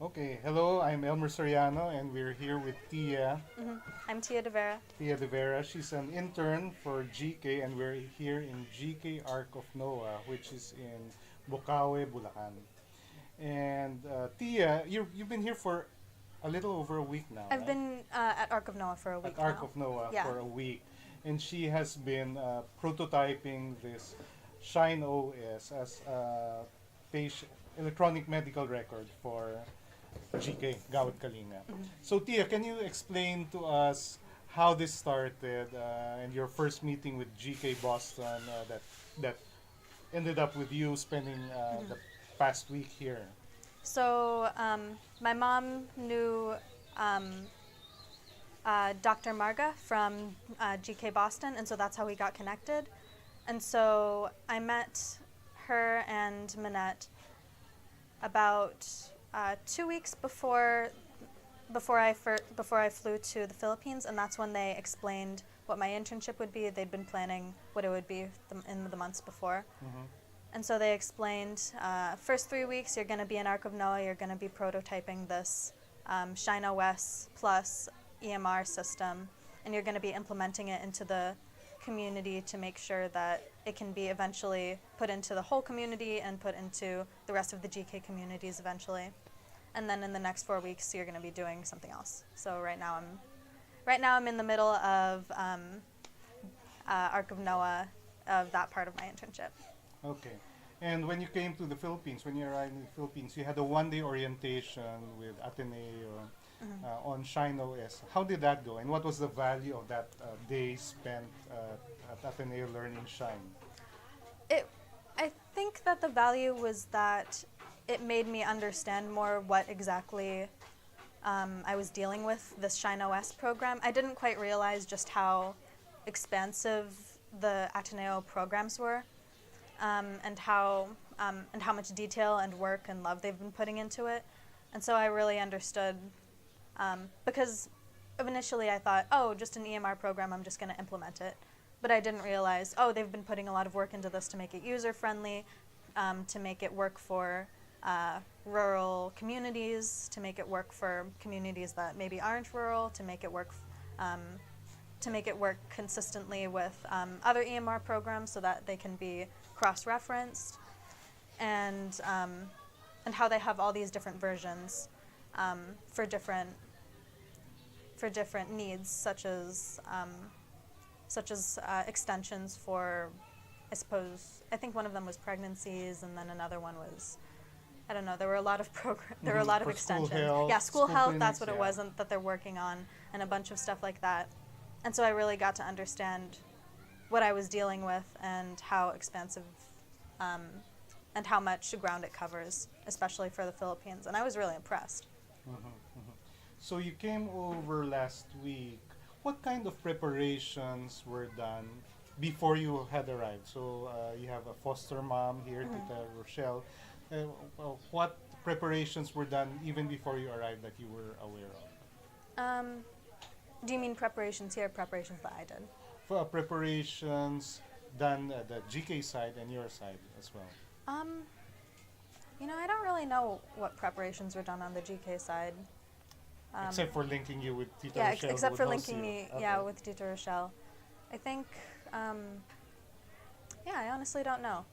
Okay, hello, I'm Elmer Soriano and we're here with Tia, I'm Tia de Vera. Tia de Vera. She's an intern for GK and we're here in GK Arc of Noah, which is in Bocaue, Bulacan. And Tia, you've been here for a little over a week now, I've right? been at Arc of Noah for a At week Arc now. of Noah Yeah. for a week. And she has been prototyping this Shine OS as a electronic medical record for GK, Gawad Kalinga. So Tia, can you explain to us how this started and your first meeting with GK Boston that ended up with you spending the past week here? So my mom knew Dr. Marga from GK Boston, and so that's how we got connected. And so I met her and Manette about 2 weeks before I flew to the Philippines, and that's when they explained what my internship would be. They'd been planning what it would be in the months before. Mm-hmm. And so they explained, first 3 weeks you're going to be in Arc of Noah, you're going to be prototyping this Shine OS plus EMR system, and you're going to be implementing it into the community to make sure that it can be eventually put into the whole community and put into the rest of the GK communities eventually. And then in the next 4 weeks you're going to be doing something else. So right now I'm in the middle of Arc of Noah, of that part of my internship. Okay. And when you came to the Philippines, when you arrived in the Philippines, you had a one-day orientation with Ateneo on Shine OS. How did that go? And what was the value of that day spent at Ateneo learning Shine? I think that the value was that it made me understand more what exactly I was dealing with this Shine OS program. I didn't quite realize just how expansive the Ateneo programs were, and how much detail and work and love they've been putting into it. And so I really understood, because initially I thought, oh, just an EMR program, I'm just going to implement it. But I didn't realize, oh, they've been putting a lot of work into this to make it user-friendly, to make it work for rural communities, to make it work for communities that maybe aren't rural, to make it work consistently with other EMR programs so that they can be cross-referenced, and how they have all these different versions for different needs, such as extensions for, I think one of them was pregnancies, and then another one was, I don't know, there were a lot of there were a lot of For school extensions. health, Yeah, school school health, clinics, that's what it yeah. was, and that they're working on, and a bunch of stuff like that. And so I really got to understand what I was dealing with and how expansive and how much ground it covers, especially for the Philippines. And I was really impressed. So you came over last week. What kind of preparations were done before you had arrived? So you have a foster mom here, Tita Rochelle. What preparations were done even before you arrived that you were aware of? Do you mean preparations here, or preparations that I did? For preparations done at the GK side and your side as well. Um, I don't really know what preparations were done on the GK side. Except for linking you with Tita Yeah, Rochelle. except who for would host linking you. me, Okay. with Tita Rochelle. I think, I honestly don't know.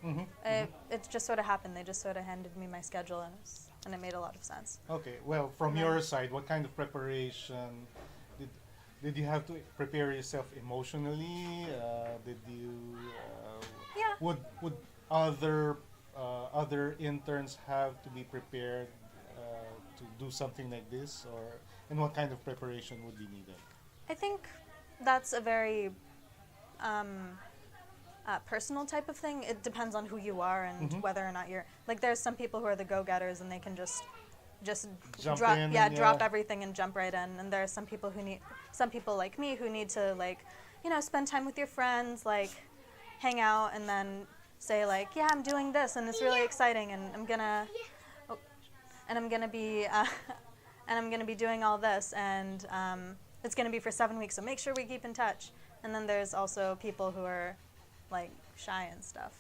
It just sort of happened. They just sort of handed me my schedule, and it made a lot of sense. Okay, well, from And your then- side, what kind of preparation did did you have to prepare yourself emotionally? Did you Yeah. would other other interns have to be prepared to do something like this, or and what kind of preparation would be needed? I think that's a very personal type of thing. It depends on who you are and whether or not you're like. There's some people who are the go-getters and they can just Jump drop in yeah and, drop everything and jump right in. And there are some people like me who need to spend time with your friends, like hang out, and then say like, yeah, I'm doing this and it's really exciting, and I'm gonna be and I'm gonna be doing all this, and it's gonna be for 7 weeks. So make sure we keep in touch. And then there's also people who are like shy and stuff.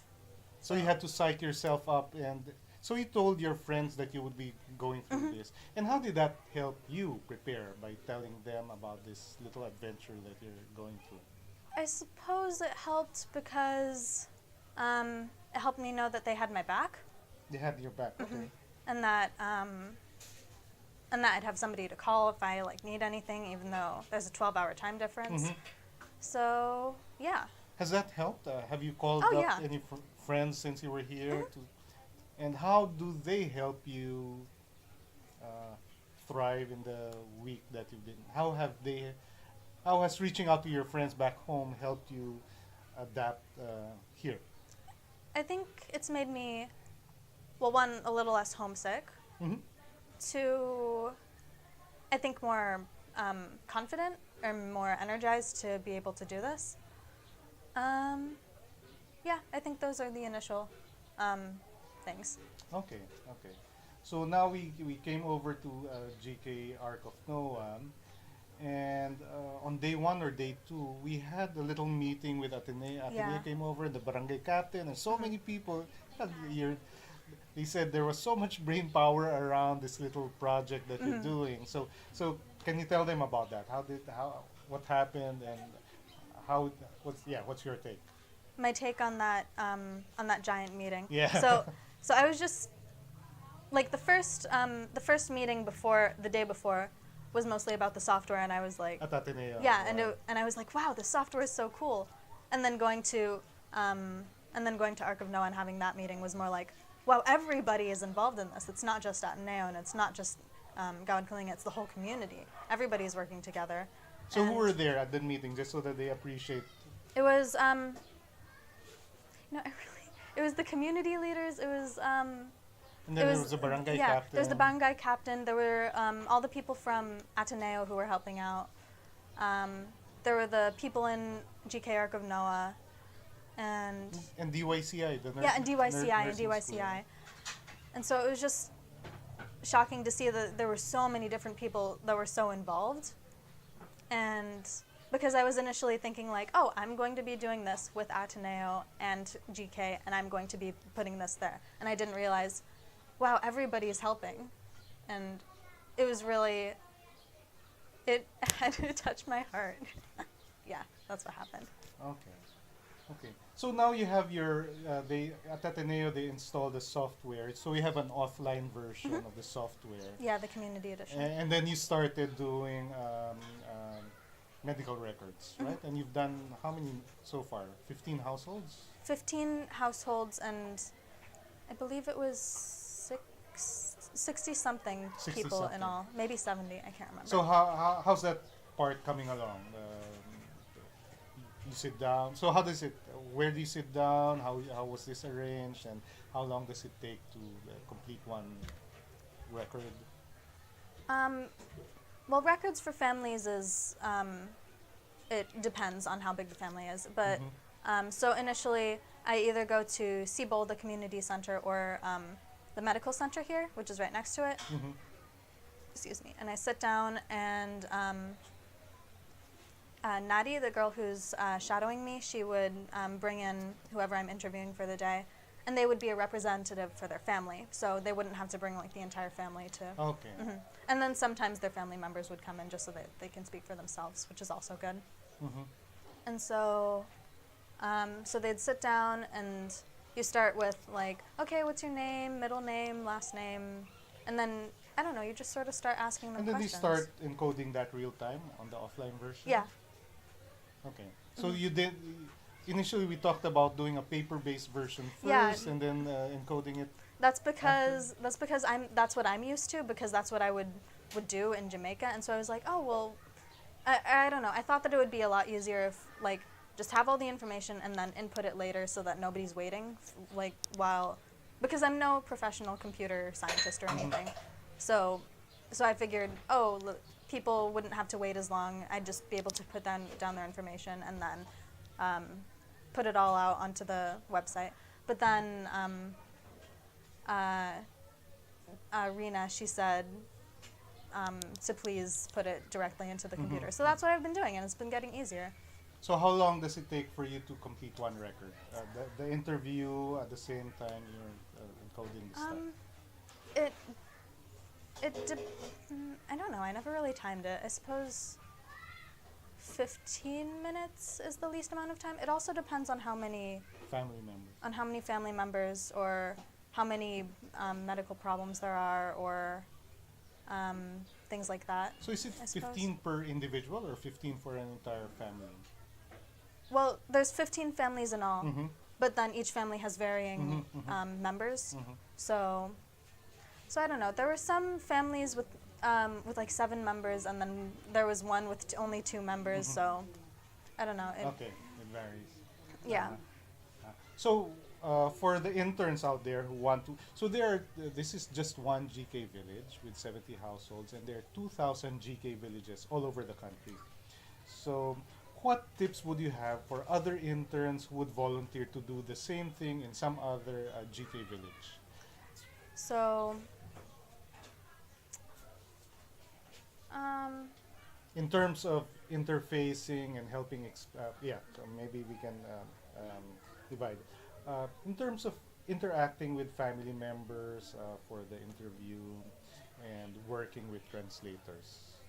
So you had to psych yourself up, and So you told your friends that you would be going through this. And how did that help you prepare by telling them about this little adventure that you're going through? I suppose it helped because it helped me know that they had my back, They had your back. Okay. and that I'd have somebody to call if I like need anything, even though there's a 12-hour time difference. So yeah. Has that helped? Have you called Oh, up yeah. any friends since you were here? And how do they help you thrive in the week that you've been? How has reaching out to your friends back home helped you adapt here? I think it's made me, well, one, a little less homesick. Mm-hmm. Two, I think more confident or more energized to be able to do this. Yeah, I think those are the initial things. Okay, okay. So now we came over to GK Arc of Noah, and on day 1 or day 2, we had a little meeting with Atenea. Atenea Yeah. came over, the barangay captain, and so many people. They said there was so much brain power around this little project that you're doing. So can you tell them about that? What happened, and what's your take? My take on that giant meeting. Yeah. So I was just like the first meeting the day before was mostly about the software, and I was like, At Atenea. yeah, Wow. and I was like, wow, this software is so cool. And then going to Arc of Noah and having that meeting was more like, wow, everybody is involved in this. It's not just Ateneo, and it's not just Gawad Kalinga, it's the whole community. Everybody's working together. So who And were there at the meeting, just so that they appreciate? it was it was the community leaders. It was And then it there was a barangay yeah, captain. there's the barangay captain. There were all the people from Ateneo who were helping out. There were the people in GK Arc of Noah, and And DYCI, the yeah, and DYCI and nursing DYCI. And so it was just shocking to see that there were so many different people that were so involved. And because I was initially thinking like, oh, I'm going to be doing this with Ateneo and GK, and I'm going to be putting this there. And I didn't realize, wow, everybody's helping. And it was really, it had to touch my heart. Yeah, that's what happened. Okay. Okay. So now you have your, at Ateneo they installed the software. So we have an offline version of the software. Yeah, the community edition. And then you started doing medical records, right? And you've done how many so far? 15 households? 15 households, and I believe it was 60-something 60 people something. in all. Maybe 70, I can't remember. So how's that part coming along? You sit down. So where do you sit down? How was this arranged? And how long does it take to complete one record? Well, records for families is, it depends on how big the family is. But so initially, I either go to Siebel, the community center, or the medical center here, which is right next to it. Excuse me. And I sit down, and Nadi, the girl who's shadowing me, she would bring in whoever I'm interviewing for the day, and they would be a representative for their family, so they wouldn't have to bring like the entire family to. Okay. And then sometimes their family members would come in just so that they can speak for themselves, which is also good. And so, so they'd sit down, and you start with like, okay, what's your name, middle name, last name, and then I don't know, you just sort of start asking them And then questions. you start encoding that real time on the offline version? Yeah. Okay. So you did, initially we talked about doing a paper-based version Yeah. first and then encoding it. That's because that's what I'm used to, because that's what I would do in Jamaica. And so I was like, oh well, I don't know. I thought that it would be a lot easier if like just have all the information and then input it later so that nobody's waiting because I'm no professional computer scientist or anything. So I figured, people wouldn't have to wait as long. I'd just be able to put down their information and then put it all out onto the website. But then Rena, she said to please put it directly into the computer. So that's what I've been doing, and it's been getting easier. So how long does it take for you to complete one record? The interview at the same time you're coding this stuff? It I don't know. I never really timed it. I suppose 15 minutes is the least amount of time. It also depends on how many family members or how many medical problems there are or things like that. So is it I suppose. 15 per individual or 15 for an entire family? Well, there's 15 families in all, Mm-hmm. but then each family has varying members. So I don't know. There were some families with like 7 members, and then there was one with only 2 members. So I don't know. Okay, it varies. Yeah. So for the interns out there who want to, so this is just one GK village with 70 households, and there are 2,000 GK villages all over the country. So what tips would you have for other interns who would volunteer to do the same thing in some other GK village? So in terms of interfacing and helping, so maybe we can divide it. In terms of interacting with family members for the interview and working with translators.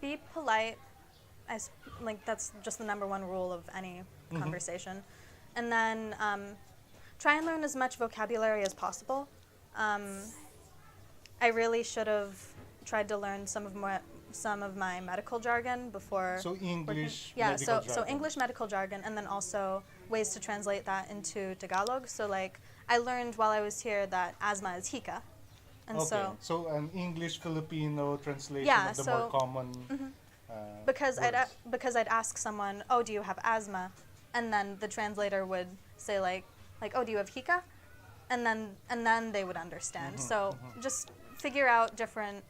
Be polite. Like that's just the number one rule of any conversation. And then try and learn as much vocabulary as possible. I really should have tried to learn some of my medical jargon before. So English medical jargon. So English medical jargon, and then also ways to translate that into Tagalog. So like I learned while I was here that asthma is hika, and so an English Filipino translation of the so, more common. Because words. I'd ask someone, oh, do you have asthma, and then the translator would say like oh, do you have hika, and then they would understand. So just figure out different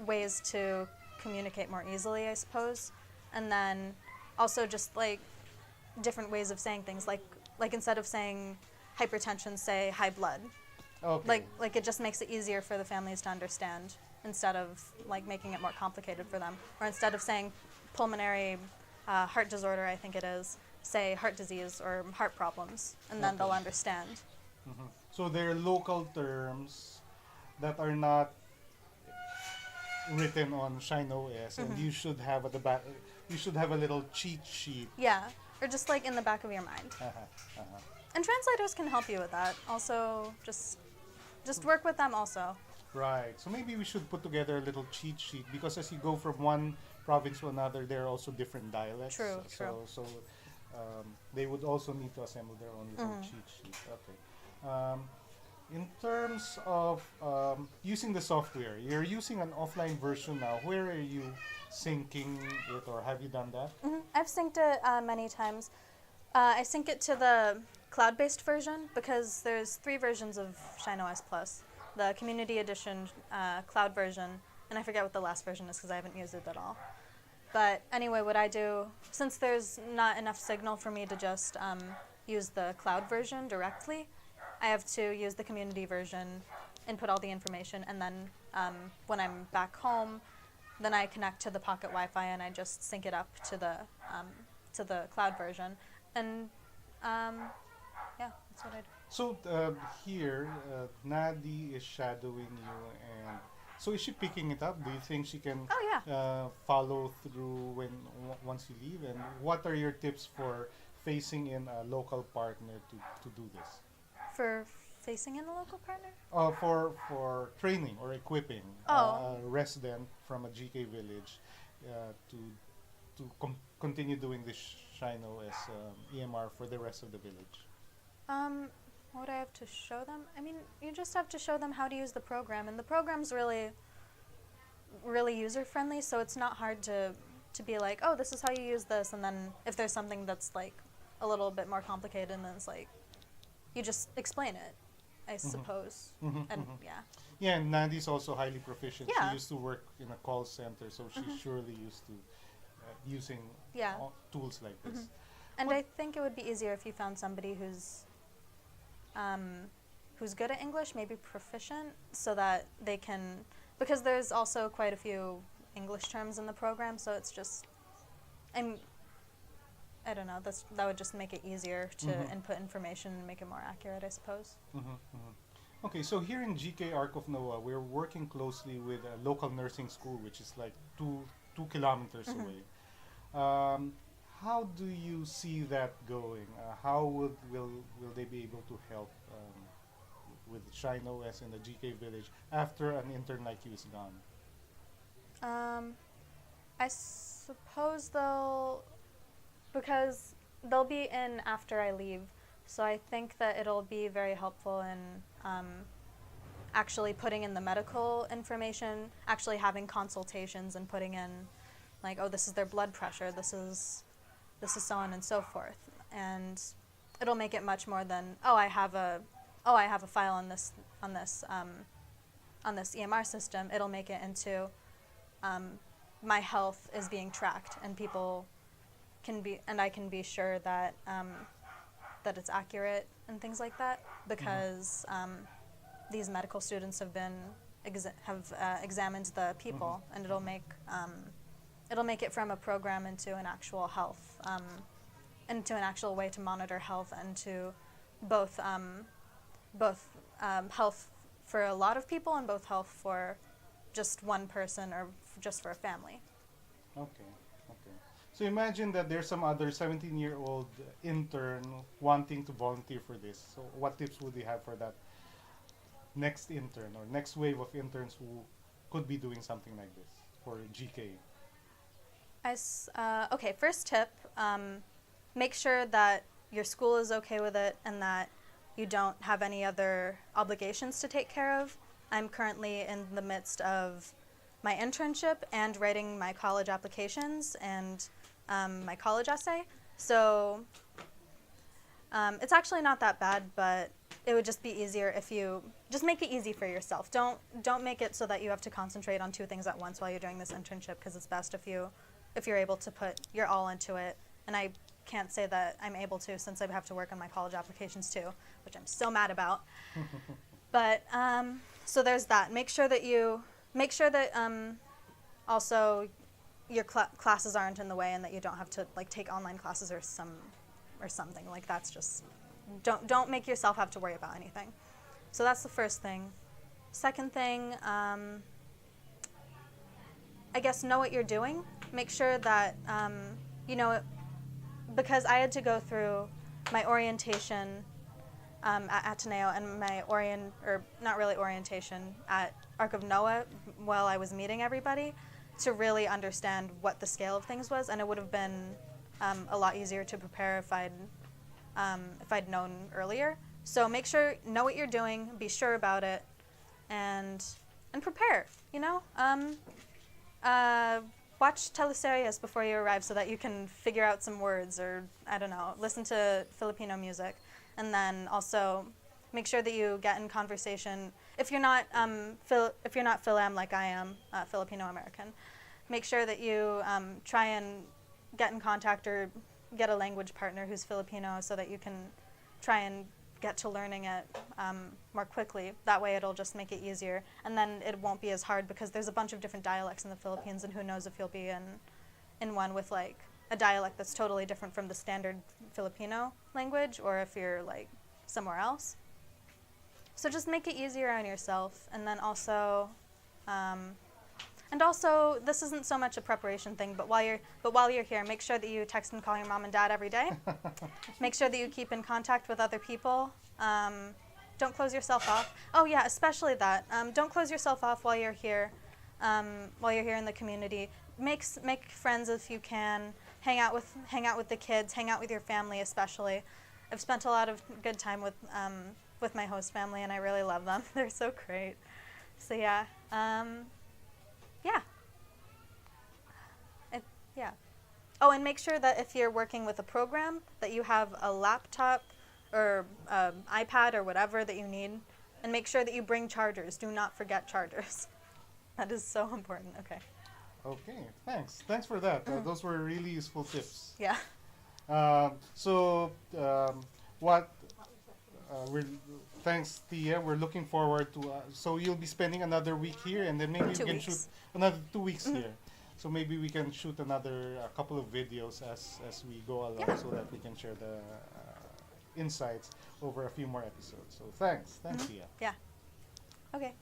ways to communicate more easily, I suppose, and then also just like different ways of saying things, like instead of saying hypertension, say high blood. Okay. Like it just makes it easier for the families to understand instead of like making it more complicated for them. Or instead of saying pulmonary heart disorder, I think it is, say heart disease or heart problems, and then they'll understand. So there are local terms that are not written on Shine OS, and you should have at the back. You should have a little cheat sheet. Yeah, or just like in the back of your mind. And translators can help you with that. Also, just work with them also. Right. So maybe we should put together a little cheat sheet, because as you go from one province to another, there are also different dialects. True. So they would also need to assemble their own little cheat sheet. Okay. In terms of using the software, you're using an offline version now. Where are you syncing it, or have you done that? I've synced it many times. I sync it to the cloud-based version because there's 3 versions of Shine OS Plus. The Community Edition cloud version, and I forget what the last version is because I haven't used it at all. But anyway, what I do, since there's not enough signal for me to just use the cloud version directly, I have to use the community version, input all the information, and then when I'm back home, then I connect to the pocket Wi-Fi and I just sync it up to the cloud version. And yeah, that's what I do. So here, Nadi is shadowing you, and so is she picking it up? Do you think she can follow through once you leave? And what are your tips for facing in a local partner to do this? For facing in a local partner? For training or equipping a resident from a GK village to continue doing this Shine OS EMR for the rest of the village. What would I have to show them? I mean, you just have to show them how to use the program, and the program's really user-friendly, so it's not hard to be like, oh, this is how you use this, and then if there's something that's like a little bit more complicated, then it's like, you just explain it, I suppose. And Yeah, and Nadi's also highly proficient. Yeah. She used to work in a call center, so she's surely used to using tools like this. And I think it would be easier if you found somebody who's good at English, maybe proficient, so that they can, because there's also quite a few English terms in the program, so it's just, I I don't know. That would just make it easier to input information and make it more accurate, I suppose. Okay, so here in GK Arc of Noah, we're working closely with a local nursing school, which is like two kilometers away. How do you see that going? How will they be able to help with Shine OS in the GK village after an intern like you is gone? I suppose because they'll be in after I leave, so I think that it'll be very helpful in actually putting in the medical information, actually having consultations and putting in, like, oh, this is their blood pressure, this is so on and so forth, and it'll make it much more than, I have a file on this EMR system. It'll make it into my health is being tracked, and I can be sure that that it's accurate and things like that, because these medical students have examined the people, and it'll make it from a program into an actual health, into an actual way to monitor health, and to both health for a lot of people and both health for just one person or just for a family. Okay. So imagine that there's some other 17-year-old intern wanting to volunteer for this. So what tips would you have for that next intern or next wave of interns who could be doing something like this for GK? Okay, first tip, make sure that your school is okay with it and that you don't have any other obligations to take care of. I'm currently in the midst of my internship and writing my college applications and my college essay. So it's actually not that bad, but it would just be easier if you just make it easy for yourself. Don't make it so that you have to concentrate on two things at once while you're doing this internship, because it's best if you're able to put your all into it. And I can't say that I'm able to, since I have to work on my college applications too, which I'm so mad about. But so there's that. Make sure that also your classes aren't in the way, and that you don't have to like take online classes or something. Like, that's just don't make yourself have to worry about anything. So that's the first thing. Second thing, I guess know what you're doing. Make sure that you know it, because I had to go through my orientation at Ateneo and my not really orientation, at Arc of Noah, while I was meeting everybody, to really understand what the scale of things was, and it would have been a lot easier to prepare if I'd known earlier. So make sure, know what you're doing, be sure about it, and prepare. Watch teleseries before you arrive so that you can figure out some words, or I don't know, listen to Filipino music, and then also make sure that you get in conversation. If you're not Philam like I am, Filipino American, make sure that you try and get in contact or get a language partner who's Filipino, so that you can try and get to learning it more quickly. That way it'll just make it easier, and then it won't be as hard, because there's a bunch of different dialects in the Philippines, and who knows if you'll be in one with like a dialect that's totally different from the standard Filipino language, or if you're like somewhere else. So just make it easier on yourself, and then also this isn't so much a preparation thing, but while you're here, make sure that you text and call your mom and dad every day. Make sure that you keep in contact with other people. Don't close yourself off. Oh yeah, especially that. Don't close yourself off while you're here. While you're here in the community, make friends if you can. Hang out with the kids. Hang out with your family, especially. I've spent a lot of good time with my host family, and I really love them. They're so great. So yeah. Yeah. Oh, and make sure that if you're working with a program, that you have a laptop or iPad or whatever that you need, and make sure that you bring chargers. Do not forget chargers. That is so important. Okay. Okay, thanks for that. Those were really useful tips. Yeah. Thanks, Tia. We're looking forward to. So you'll be spending another week here, and then maybe we can shoot another 2 weeks here. So maybe we can shoot another couple of videos as we go along, Yeah. so that we can share the insights over a few more episodes. So thanks, Mhm. Tia. Yeah. Okay.